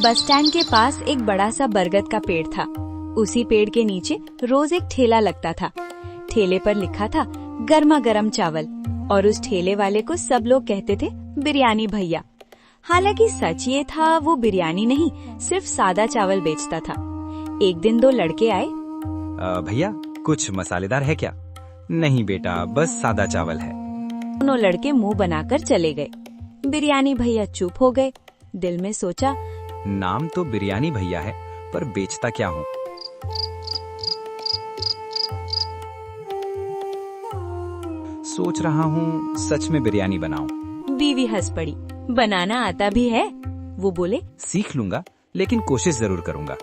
Bus stand के पास एक बड़ा सा बरगद का पेड़ था। उसी पेड़ के नीचे रोज एक ठेला लगता था। ठेले पर लिखा था गर्मा गर्म चावल, और उस ठेले वाले को सब लोग कहते थे बिरयानी भैया। हालांकि सच ये था, वो बिरयानी नहीं, सिर्फ सादा चावल बेचता था। एक दिन दो लड़के आए। भैया कुछ मसालेदार है क्या? नहीं बेटा, बस सादा चावल है। दोनों लड़के मुंह बनाकर चले गए। बिरयानी भैया चुप हो गए। दिल में सोचा, नाम तो बिरयानी भैया है, पर बेचता क्या हूँ? सोच रहा हूँ सच में बिरयानी बनाऊं। बीवी हंस पड़ी। बनाना आता भी है? वो बोले, सीख लूंगा, लेकिन कोशिश जरूर करूंगा।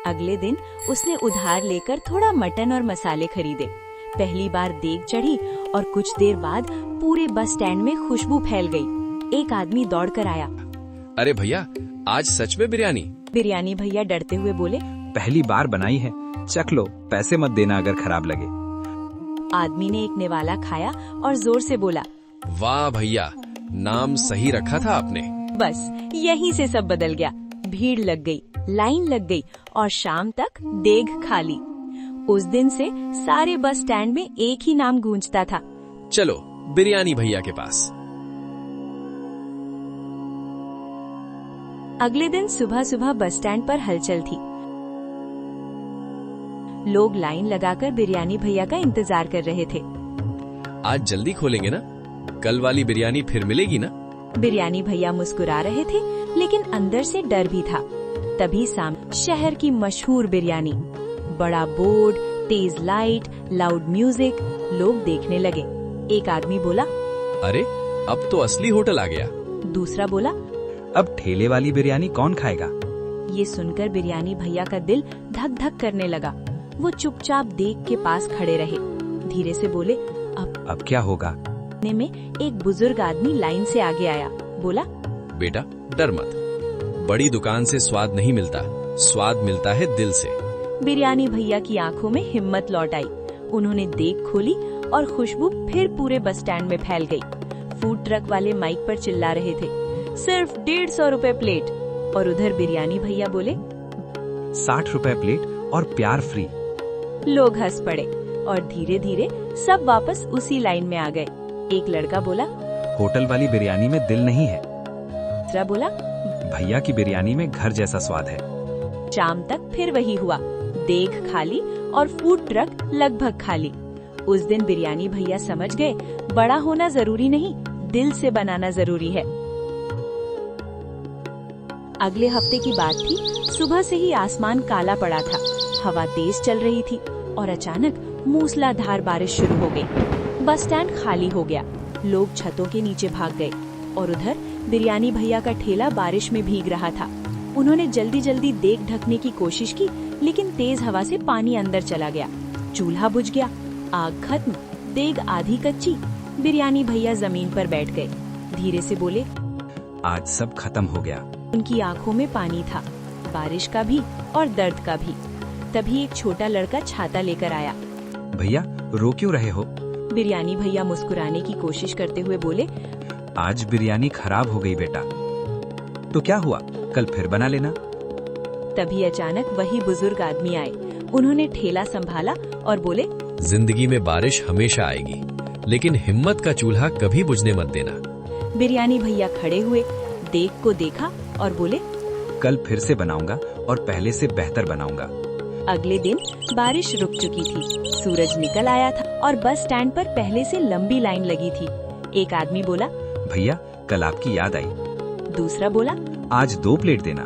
अगले दिन उसने उधार लेकर थोड़ा मटन और मसाले खरीदे। पहली बार देग चढ़ी और कुछ देर बाद पूरे बस स्टैंड में खुशबू फैल गई। एक आदमी दौड़कर आया। अरे भैया, आज सच में बिरयानी? बिरयानी भैया डरते हुए बोले, पहली बार बनाई है, चख लो, पैसे मत देना अगर खराब लगे। आदमी ने एक निवाला खाया और जोर से बोला, वाह भैया, नाम सही रखा था आपने। बस यहीं से सब बदल गया। भीड़ लग गई, लाइन लग गई और शाम तक देग खाली। उस दिन से सारे बस स्टैंड में एक ही नाम गूंजता था, चलो बिरयानी भैया के पास। अगले दिन सुबह सुबह बस स्टैंड पर हलचल थी। लोग लाइन लगाकर बिरयानी भैया का इंतजार कर रहे थे। आज जल्दी खोलेंगे ना? कल वाली बिरयानी फिर मिलेगी ना? बिरयानी भैया मुस्कुरा रहे थे, लेकिन अंदर से डर भी था। तभी सामने शहर की मशहूर बिरयानी, बड़ा बोर्ड, तेज लाइट, लाउड म्यूजिक, लोग देखने लगे। एक आदमी बोला, अरे अब तो असली होटल आ गया। दूसरा बोला, अब ठेले वाली बिरयानी कौन खाएगा? ये सुनकर बिरयानी भैया का दिल धक धक करने लगा। वो चुपचाप देग के पास खड़े रहे। धीरे से बोले, अब क्या होगा? में एक बुजुर्ग आदमी लाइन से आगे आया। बोला, बेटा डर मत, बड़ी दुकान से स्वाद नहीं मिलता, स्वाद मिलता है दिल से। बिरयानी भैया की आंखों में हिम्मत लौट आई। उन्होंने देग खोली और खुशबू फिर पूरे बस स्टैंड में फैल गई। फूड ट्रक वाले माइक पर चिल्ला रहे थे, सिर्फ 150 रुपए प्लेट। और उधर बिरयानी भैया बोले, 60 रुपए प्लेट और प्यार फ्री। लोग हंस पड़े और धीरे धीरे सब वापस उसी लाइन में आ गए। एक लड़का बोला, होटल वाली बिरयानी में दिल नहीं है। दूसरा बोला, भैया की बिरयानी में घर जैसा स्वाद है। शाम तक फिर वही हुआ, देग खाली और फूड ट्रक लगभग खाली। उस दिन बिरयानी भैया समझ गए, बड़ा होना जरूरी नहीं, दिल से बनाना जरूरी है। अगले हफ्ते की बात थी। सुबह से ही आसमान काला पड़ा था, हवा तेज चल रही थी और अचानक मूसलाधार बारिश शुरू हो गई। बस स्टैंड खाली हो गया। लोग छतों के नीचे भाग गए और उधर बिरयानी भैया का ठेला बारिश में भीग रहा था। उन्होंने जल्दी जल्दी देग ढकने की कोशिश की, लेकिन तेज हवा से पानी अंदर चला गया। चूल्हा बुझ गया, आग खत्म, देग आधी कच्ची। बिरयानी भैया जमीन पर बैठ गए। धीरे से बोले, आज सब खत्म हो गया। उनकी आंखों में पानी था, बारिश का भी और दर्द का भी। तभी एक छोटा लड़का छाता लेकर आया। भैया रो क्यों रहे हो? बिरयानी भैया मुस्कुराने की कोशिश करते हुए बोले, आज बिरयानी खराब हो गई बेटा। तो क्या हुआ, कल फिर बना लेना। तभी अचानक वही बुजुर्ग आदमी आए। उन्होंने ठेला संभाला और बोले, जिंदगी में बारिश हमेशा आएगी, लेकिन हिम्मत का चूल्हा कभी बुझने मत देना। बिरयानी भैया खड़े हुए, देग को देखा और बोले, कल फिर से बनाऊंगा और पहले से बेहतर बनाऊंगा। अगले दिन बारिश रुक चुकी थी, सूरज निकल आया था और बस स्टैंड पर पहले से लंबी लाइन लगी थी। एक आदमी बोला, भैया कल आपकी याद आई। दूसरा बोला, आज 2 प्लेट देना।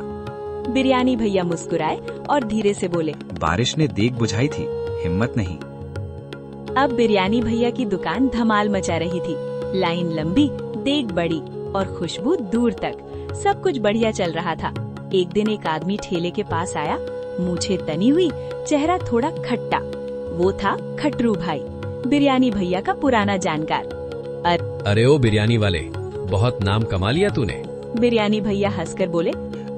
बिरयानी भैया मुस्कुराए और धीरे से बोले, बारिश ने देग बुझाई थी, हिम्मत नहीं। अब बिरयानी भैया की दुकान धमाल मचा रही थी। लाइन लंबी, देग बड़ी और खुशबू दूर तक। सब कुछ बढ़िया चल रहा था। एक दिन एक आदमी ठेले के पास आया, मूछें तनी हुई, चेहरा थोड़ा खट्टा। वो था खटरू भाई, बिरयानी भैया का पुराना जानकार। अरे ओ बिरयानी वाले, बहुत नाम कमा लिया तूने। बिरयानी भैया हंसकर बोले,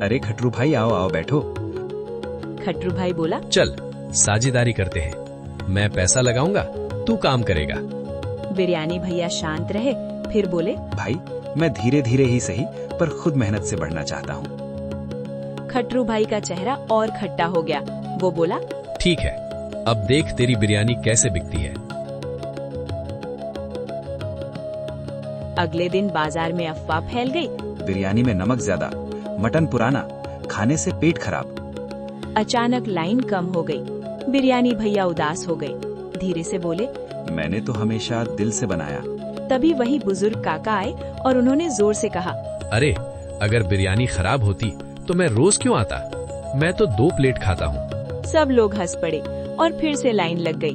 अरे खटरू भाई आओ आओ बैठो। खटरू भाई बोला, चल साझेदारी करते हैं, मैं पैसा लगाऊंगा, तू काम करेगा। बिरयानी भैया शांत रहे, फिर बोले, भाई मैं धीरे धीरे ही सही पर खुद मेहनत से बढ़ना चाहता हूँ। खट्टू भाई का चेहरा और खट्टा हो गया। वो बोला, ठीक है, अब देख तेरी बिरयानी कैसे बिकती है। अगले दिन बाजार में अफवाह फैल गई। बिरयानी में नमक ज्यादा, मटन पुराना, खाने से पेट खराब। अचानक लाइन कम हो गई। बिरयानी भैया उदास हो गए। धीरे से बोले, मैंने तो हमेशा दिल से बनाया। तभी वही बुजुर्ग काका आए और उन्होंने जोर से कहा, अरे अगर बिरयानी खराब होती तो मैं रोज क्यों आता? मैं तो 2 प्लेट खाता हूँ। सब लोग हंस पड़े और फिर से लाइन लग गई।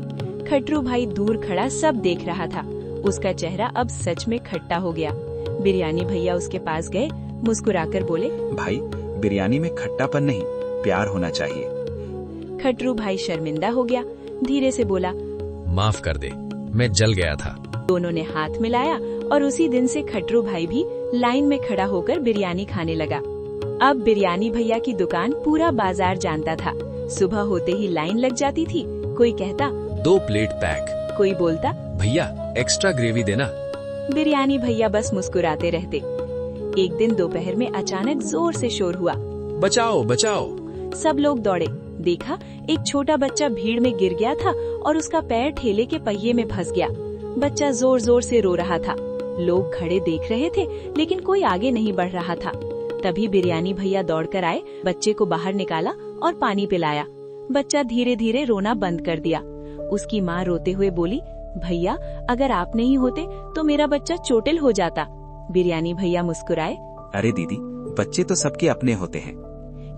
खट्टू भाई दूर खड़ा सब देख रहा था। उसका चेहरा अब सच में खट्टा हो गया। बिरयानी भैया उसके पास गए, मुस्कुराकर बोले, भाई, बिरयानी में खट्टापन नहीं, प्यार होना चाहिए। खट्टू भाई शर्मिंदा हो गया। धीरे से बोला, माफ कर दे, मैं जल गया था। दोनों ने हाथ मिलाया और उसी दिन से खट्टू भाई भी लाइन में खड़ा होकर बिरयानी खाने लगा। अब बिरयानी भैया की दुकान पूरा बाजार जानता था। सुबह होते ही लाइन लग जाती थी। कोई कहता, 2 प्लेट पैक। कोई बोलता, भैया एक्स्ट्रा ग्रेवी देना। बिरयानी भैया बस मुस्कुराते रहते। एक दिन दोपहर में अचानक जोर से शोर हुआ, बचाओ बचाओ। सब लोग दौड़े। देखा, एक छोटा बच्चा भीड़ में गिर गया था और उसका पैर ठेले के पहिए में फंस गया। बच्चा जोर जोर से रो रहा था। लोग खड़े देख रहे थे, लेकिन कोई आगे नहीं बढ़ रहा था। तभी बिरयानी भैया दौड़कर आए, बच्चे को बाहर निकाला और पानी पिलाया। बच्चा धीरे धीरे रोना बंद कर दिया। उसकी माँ रोते हुए बोली, भैया अगर आप नहीं होते तो मेरा बच्चा चोटिल हो जाता। बिरयानी भैया मुस्कुराए, अरे दीदी, बच्चे तो सबके अपने होते हैं।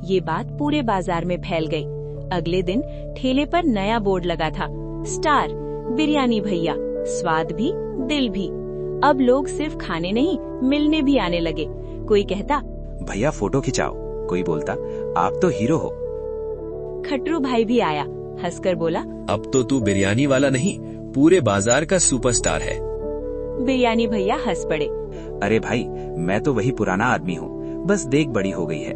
ये बात पूरे बाजार में फैल गई। अगले दिन ठेले पर नया बोर्ड लगा था, स्टार बिरयानी भैया, स्वाद भी दिल भी। अब लोग सिर्फ खाने नहीं, मिलने भी आने लगे। कोई कहता, भैया फोटो खिंचाओ। कोई बोलता, आप तो हीरो हो। खट्टू भाई भी आया, हंसकर बोला, अब तो तू बिरयानी वाला नहीं, पूरे बाजार का सुपरस्टार है। बिरयानी भैया हंस पड़े। अरे भाई, मैं तो वही पुराना आदमी हूँ, बस देख बड़ी हो गई है।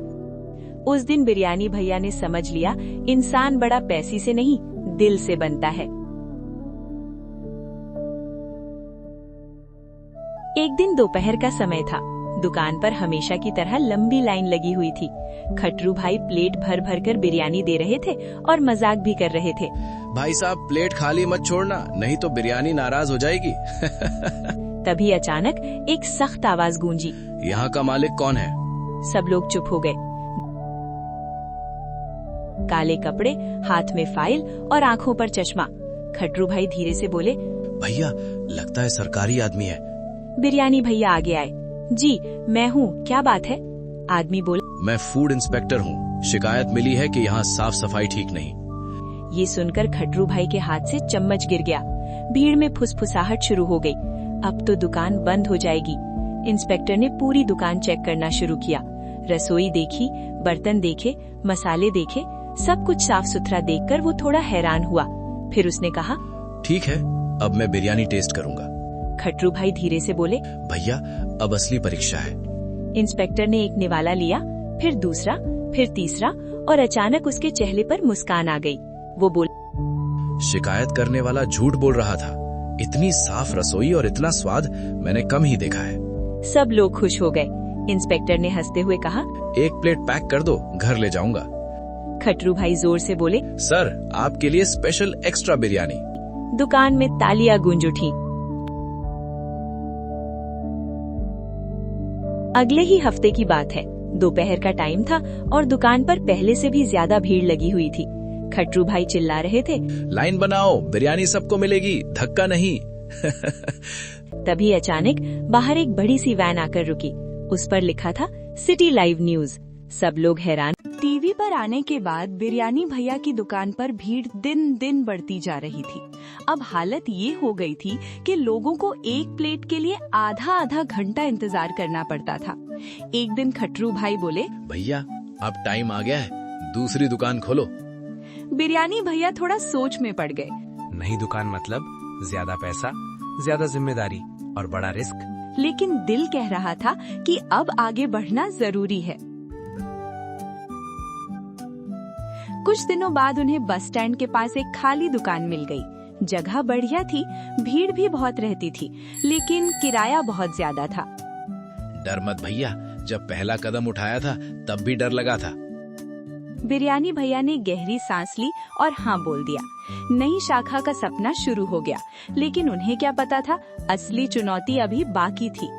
उस दिन बिरयानी भैया ने समझ लिया, इंसान बड़ा पैसे से नहीं, दिल से बनता है। एक दिन दोपहर का समय था। दुकान पर हमेशा की तरह लंबी लाइन लगी हुई थी। खट्टू भाई प्लेट भर भर कर बिरयानी दे रहे थे और मजाक भी कर रहे थे। भाई साहब, प्लेट खाली मत छोड़ना, नहीं तो बिरयानी नाराज हो जाएगी। तभी अचानक एक सख्त आवाज गूंजी, यहाँ का मालिक कौन है? सब लोग चुप हो गए। काले कपड़े, हाथ में फाइल और आंखों पर चश्मा। खट्टू भाई धीरे से बोले, भैया लगता है सरकारी आदमी है। बिरयानी भैया आगे आए, जी मैं हूँ, क्या बात है? आदमी बोला, मैं फूड इंस्पेक्टर हूँ, शिकायत मिली है कि यहाँ साफ सफाई ठीक नहीं। ये सुनकर खट्टू भाई के हाथ से चम्मच गिर गया। भीड़ में फुसफुसाहट शुरू हो गई। अब तो दुकान बंद हो जाएगी। इंस्पेक्टर ने पूरी दुकान चेक करना शुरू किया। रसोई देखी, बर्तन देखे, मसाले देखे, सब कुछ साफ सुथरा देखकर वो थोड़ा हैरान हुआ। फिर उसने कहा, ठीक है, अब मैं बिरयानी टेस्ट करूंगा। खट्टू भाई धीरे से बोले, भैया अब असली परीक्षा है। इंस्पेक्टर ने एक निवाला लिया, फिर दूसरा, फिर तीसरा और अचानक उसके चेहरे पर मुस्कान आ गई। वो बोला, शिकायत करने वाला झूठ बोल रहा था, इतनी साफ रसोई और इतना स्वाद मैंने कम ही देखा है। सब लोग खुश हो गए। इंस्पेक्टर ने हंसते हुए कहा, 1 प्लेट पैक कर दो, घर ले जाऊंगा। खट्टू भाई जोर से बोले, सर आपके लिए स्पेशल एक्स्ट्रा बिरयानी। दुकान में तालियां गूंज उठी। अगले ही हफ्ते की बात है। दोपहर का टाइम था और दुकान पर पहले से भी ज्यादा भीड़ लगी हुई थी। खट्टू भाई चिल्ला रहे थे, लाइन बनाओ, बिरयानी सबको मिलेगी, धक्का नहीं। तभी अचानक बाहर एक बड़ी सी वैन आकर रुकी। उस पर लिखा था, सिटी लाइव न्यूज। सब लोग हैरान। टीवी पर आने के बाद बिरयानी भैया की दुकान पर भीड़ दिन दिन बढ़ती जा रही थी। अब हालत ये हो गई थी कि लोगों को एक प्लेट के लिए आधा आधा घंटा इंतजार करना पड़ता था। एक दिन खट्टू भाई बोले, भैया अब टाइम आ गया है, दूसरी दुकान खोलो। बिरयानी भैया थोड़ा सोच में पड़ गए। नई दुकान मतलब ज्यादा पैसा, ज्यादा जिम्मेदारी और बड़ा रिस्क। लेकिन दिल कह रहा था कि अब आगे बढ़ना जरूरी है। कुछ दिनों बाद उन्हें बस स्टैंड के पास एक खाली दुकान मिल गई। जगह बढ़िया थी, भीड़ भी बहुत रहती थी, लेकिन किराया बहुत ज्यादा था। डर मत भैया, जब पहला कदम उठाया था तब भी डर लगा था। बिरयानी भैया ने गहरी सांस ली और हाँ बोल दिया। नई शाखा का सपना शुरू हो गया, लेकिन उन्हें क्या पता था, असली चुनौती अभी बाकी थी।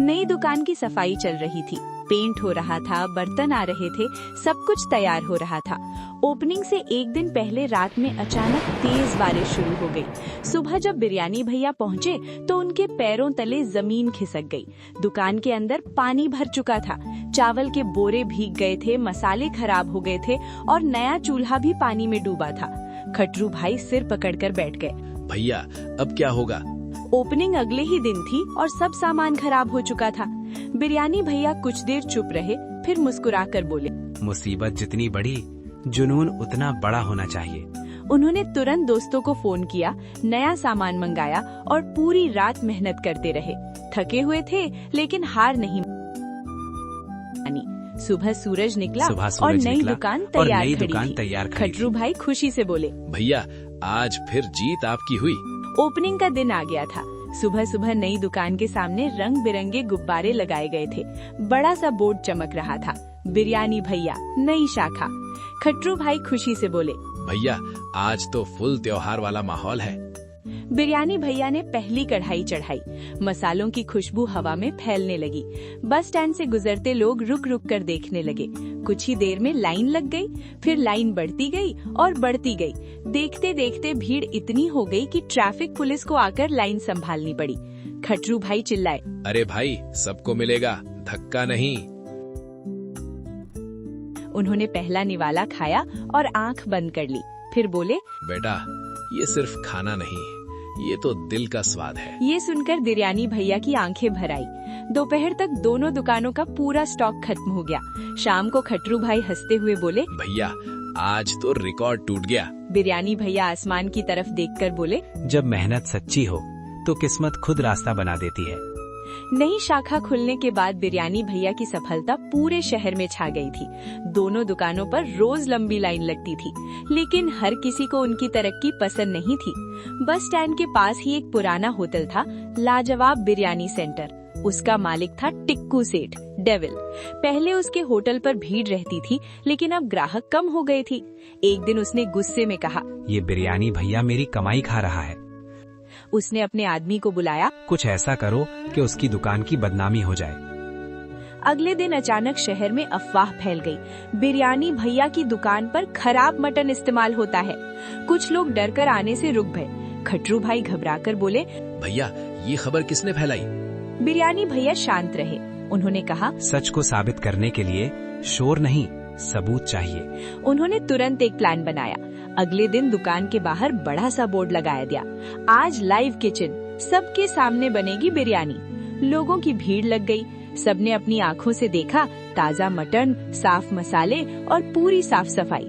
नई दुकान की सफाई चल रही थी, पेंट हो रहा था, बर्तन आ रहे थे, सब कुछ तैयार हो रहा था। ओपनिंग से एक दिन पहले रात में अचानक तेज बारिश शुरू हो गई। सुबह जब बिरयानी भैया पहुंचे तो उनके पैरों तले जमीन खिसक गई। दुकान के अंदर पानी भर चुका था, चावल के बोरे भीग गए थे, मसाले खराब हो गए थे और नया चूल्हा भी पानी में डूबा था। खटरू भाई सिर पकड़कर बैठ गए। भैया अब क्या होगा? ओपनिंग अगले ही दिन थी और सब सामान खराब हो चुका था। बिरयानी भैया कुछ देर चुप रहे, फिर मुस्कुराकर बोले, मुसीबत जितनी बड़ी, जुनून उतना बड़ा होना चाहिए। उन्होंने तुरंत दोस्तों को फोन किया, नया सामान मंगाया और पूरी रात मेहनत करते रहे। थके हुए थे लेकिन हार नहीं मानी। सुबह सूरज निकला और नई दुकान तैयार खड़ी थी। खटरू भाई खुशी से बोले, भैया आज फिर जीत आपकी हुई। ओपनिंग का दिन आ गया था। सुबह सुबह नई दुकान के सामने रंग बिरंगे गुब्बारे लगाए गए थे। बड़ा सा बोर्ड चमक रहा था, बिरयानी भैया नई शाखा। खटरू भाई खुशी से बोले, भैया आज तो फुल त्योहार वाला माहौल है। बिरयानी भैया ने पहली कढ़ाई चढ़ाई। मसालों की खुशबू हवा में फैलने लगी। बस स्टैंड से गुजरते लोग रुक रुक कर देखने लगे। कुछ ही देर में लाइन लग गई, फिर लाइन बढ़ती गई और बढ़ती गई। देखते देखते भीड़ इतनी हो गई कि ट्रैफिक पुलिस को आकर लाइन संभालनी पड़ी। खटरू भाई चिल्लाए, अरे भाई सबको मिलेगा, धक्का नहीं। उन्होंने पहला निवाला खाया और आंख बंद कर ली, फिर बोले, बेटा ये सिर्फ खाना नहीं, ये तो दिल का स्वाद है। ये सुनकर बिरयानी भैया की आंखें भर आई। दोपहर तक दोनों दुकानों का पूरा स्टॉक खत्म हो गया। शाम को खटरू भाई हंसते हुए बोले, भैया आज तो रिकॉर्ड टूट गया। बिरयानी भैया आसमान की तरफ देखकर बोले, जब मेहनत सच्ची हो तो किस्मत खुद रास्ता बना देती है। नई शाखा खुलने के बाद बिरयानी भैया की सफलता पूरे शहर में छा गई थी। दोनों दुकानों पर रोज लंबी लाइन लगती थी, लेकिन हर किसी को उनकी तरक्की पसंद नहीं थी। बस स्टैंड के पास ही एक पुराना होटल था, लाजवाब बिरयानी सेंटर। उसका मालिक था टिक्कू सेठ, डेविल। पहले उसके होटल पर भीड़ रहती थी, लेकिन अब ग्राहक कम हो गए थी। एक दिन उसने गुस्से में कहा, ये बिरयानी भैया मेरी कमाई खा रहा है। उसने अपने आदमी को बुलाया, कुछ ऐसा करो कि उसकी दुकान की बदनामी हो जाए। अगले दिन अचानक शहर में अफवाह फैल गई, बिरयानी भैया की दुकान पर खराब मटन इस्तेमाल होता है। कुछ लोग डरकर आने से रुक गए। खटरू भाई घबराकर बोले, भैया ये खबर किसने फैलाई? बिरयानी भैया शांत रहे। उन्होंने कहा, सच को साबित करने के लिए शोर नहीं, सबूत चाहिए। उन्होंने तुरंत एक प्लान बनाया। अगले दिन दुकान के बाहर बड़ा सा बोर्ड लगाया गया, आज लाइव किचन, सबके सामने बनेगी बिरयानी। लोगों की भीड़ लग गई। सबने अपनी आंखों से देखा, ताजा मटन, साफ मसाले और पूरी साफ सफाई।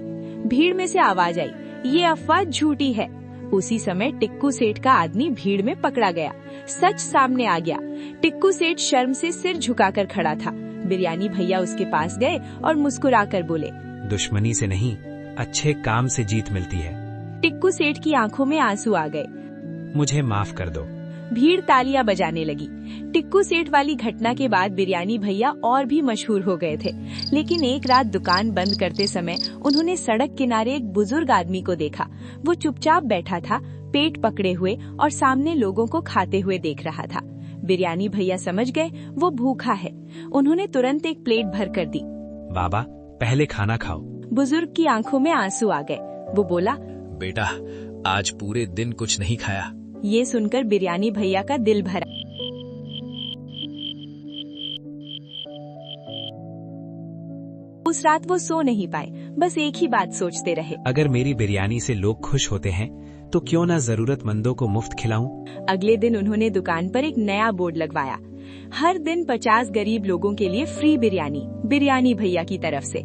भीड़ में से आवाज आई, ये अफवाह झूठी है। उसी समय टिक्कू सेठ का आदमी भीड़ में पकड़ा गया। सच सामने आ गया। टिक्कू सेठ शर्म से सिर झुकाकर खड़ा था। बिरयानी भैया उसके पास गए और मुस्कुराकर बोले, दुश्मनी से नहीं, अच्छे काम से जीत मिलती है। टिक्कू सेठ की आंखों में आंसू आ गए। मुझे माफ कर दो। भीड़ तालियां बजाने लगी। टिक्कू सेठ वाली घटना के बाद बिरयानी भैया और भी मशहूर हो गए थे। लेकिन एक रात दुकान बंद करते समय उन्होंने सड़क किनारे एक बुजुर्ग आदमी को देखा। वो चुपचाप बैठा था, पेट पकड़े हुए और सामने लोगों को खाते हुए देख रहा था। बिरयानी भैया समझ गए वो भूखा है। उन्होंने तुरंत एक प्लेट भर कर दी। बाबा पहले खाना खाओ। बुजुर्ग की आंखों में आंसू आ गए। वो बोला, बेटा आज पूरे दिन कुछ नहीं खाया। ये सुनकर बिरयानी भैया का दिल भरा। उस रात वो सो नहीं पाए, बस एक ही बात सोचते रहे, अगर मेरी बिरयानी से लोग खुश होते हैं तो क्यों ना जरूरतमंदों को मुफ्त खिलाऊं। अगले दिन उन्होंने दुकान पर एक नया बोर्ड लगवाया, हर दिन 50 गरीब लोगों के लिए फ्री बिरयानी, बिरयानी भैया की तरफ से।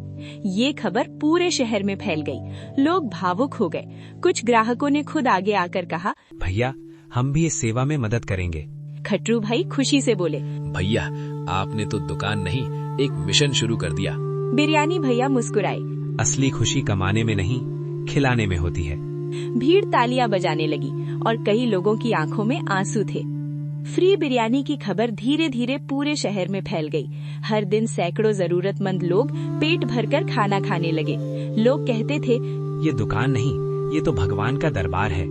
ये खबर पूरे शहर में फैल गई। लोग भावुक हो गए। कुछ ग्राहकों ने खुद आगे आकर कहा, भैया हम भी इस सेवा में मदद करेंगे। खटरू भाई खुशी से बोले, भैया आपने तो दुकान नहीं एक मिशन शुरू कर दिया। बिरयानी भैया मुस्कुराए। असली खुशी कमाने में नहीं, खिलाने में होती है। भीड़ तालियां बजाने लगी और कई लोगों की आंखों में आंसू थे। फ्री बिरयानी की खबर धीरे धीरे पूरे शहर में फैल गई। हर दिन सैकड़ों जरूरतमंद लोग पेट भरकर खाना खाने लगे। लोग कहते थे, ये दुकान नहीं, ये तो भगवान का दरबार है।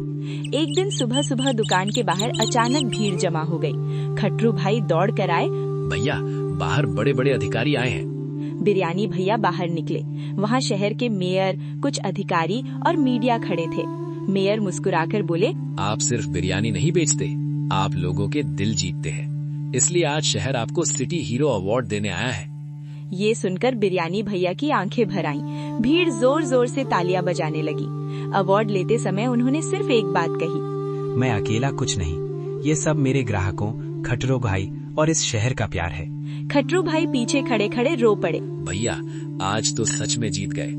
एक दिन सुबह सुबह दुकान के बाहर अचानक भीड़ जमा हो गई। खट्रू भाई दौड़ कर आए। भैया, बाहर बड़े बड़े अधिकारी आए हैं। बिरयानी भैया बाहर निकले। वहाँ शहर के मेयर, कुछ अधिकारी और मीडिया खड़े थे। मेयर मुस्कुराकर बोले, आप सिर्फ बिरयानी नहीं बेचते, आप लोगों के दिल जीतते हैं। इसलिए आज शहर आपको सिटी हीरो अवार्ड देने आया है। ये सुनकर बिरयानी भैया की आंखें भर आईं। भीड़ जोर जोर से तालियां बजाने लगी। अवार्ड लेते समय उन्होंने सिर्फ एक बात कही, मैं अकेला कुछ नहीं, ये सब मेरे ग्राहकों, खटरू भाई और इस शहर का प्यार है। खट्रू भाई पीछे खड़े खड़े रो पड़े। भैया, आज तो सच में जीत गए।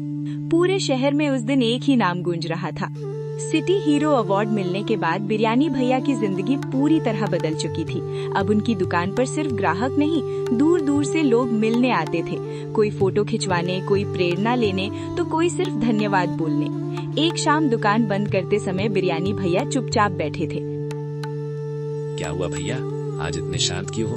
पूरे शहर में उस दिन एक ही नाम गूंज रहा था। सिटी हीरो अवार्ड मिलने के बाद बिरयानी भैया की जिंदगी पूरी तरह बदल चुकी थी। अब उनकी दुकान पर सिर्फ ग्राहक नहीं, दूर दूर से लोग मिलने आते थे। कोई फोटो खिंचवाने, कोई प्रेरणा लेने, तो कोई सिर्फ धन्यवाद बोलने। एक शाम दुकान बंद करते समय बिरयानी भैया चुपचाप बैठे थे। क्या हुआ भैया, आज इतने शांत क्यों हो?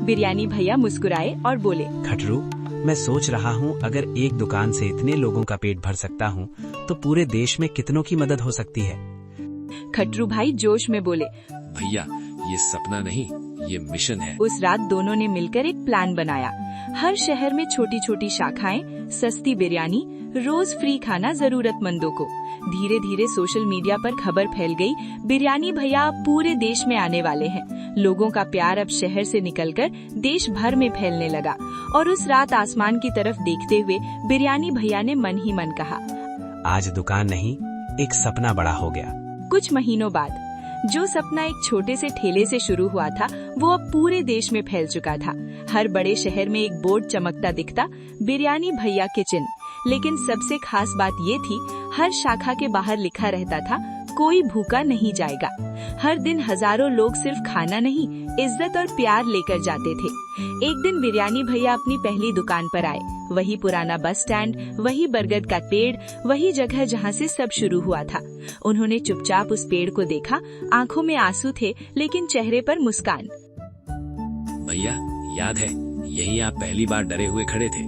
बिरयानी भैया मुस्कुराए और बोले, खटरू, मैं सोच रहा हूँ अगर एक दुकान से इतने लोगों का पेट भर सकता हूँ तो पूरे देश में कितनों की मदद हो सकती है। खट्रू भाई जोश में बोले, भैया, ये सपना नहीं, ये मिशन है। उस रात दोनों ने मिलकर एक प्लान बनाया। हर शहर में छोटी छोटी शाखाएं, सस्ती बिरयानी, रोज फ्री खाना जरूरतमंदों को। धीरे धीरे सोशल मीडिया पर खबर फैल गई, बिरयानी भैया अब पूरे देश में आने वाले हैं। लोगों का प्यार अब शहर से निकलकर देश भर में फैलने लगा। और उस रात आसमान की तरफ देखते हुए बिरयानी भैया ने मन ही मन कहा, आज दुकान नहीं, एक सपना बड़ा हो गया। कुछ महीनों बाद जो सपना एक छोटे से ठेले से शुरू हुआ था, वो अब पूरे देश में फैल चुका था। हर बड़े शहर में एक बोर्ड चमकता दिखता, बिरयानी भैया किचन। लेकिन सबसे खास बात ये थी, हर शाखा के बाहर लिखा रहता था, कोई भूखा नहीं जाएगा। हर दिन हजारों लोग सिर्फ खाना नहीं, इज्जत और प्यार लेकर जाते थे। एक दिन बिरयानी भैया अपनी पहली दुकान पर आए। वही पुराना बस स्टैंड, वही बरगद का पेड़, वही जगह जहाँ से सब शुरू हुआ था। उन्होंने चुपचाप उस पेड़ को देखा। आंखों में आंसू थे, लेकिन चेहरे पर मुस्कान। भैया, याद है, यही आप पहली बार डरे हुए खड़े थे।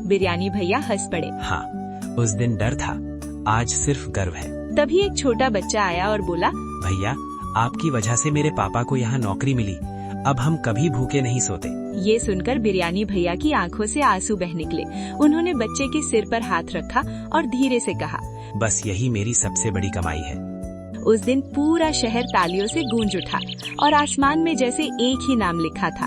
बिरयानी भैया हंस पड़े। हाँ, उस दिन डर था, आज सिर्फ गर्व है। तभी एक छोटा बच्चा आया और बोला, भैया, आपकी वजह से मेरे पापा को यहाँ नौकरी मिली, अब हम कभी भूखे नहीं सोते। ये सुनकर बिरयानी भैया की आंखों से आंसू बह निकले। उन्होंने बच्चे के सिर पर हाथ रखा और धीरे से कहा, बस यही मेरी सबसे बड़ी कमाई है। उस दिन पूरा शहर तालियों से गूंज उठा और आसमान में जैसे एक ही नाम लिखा था,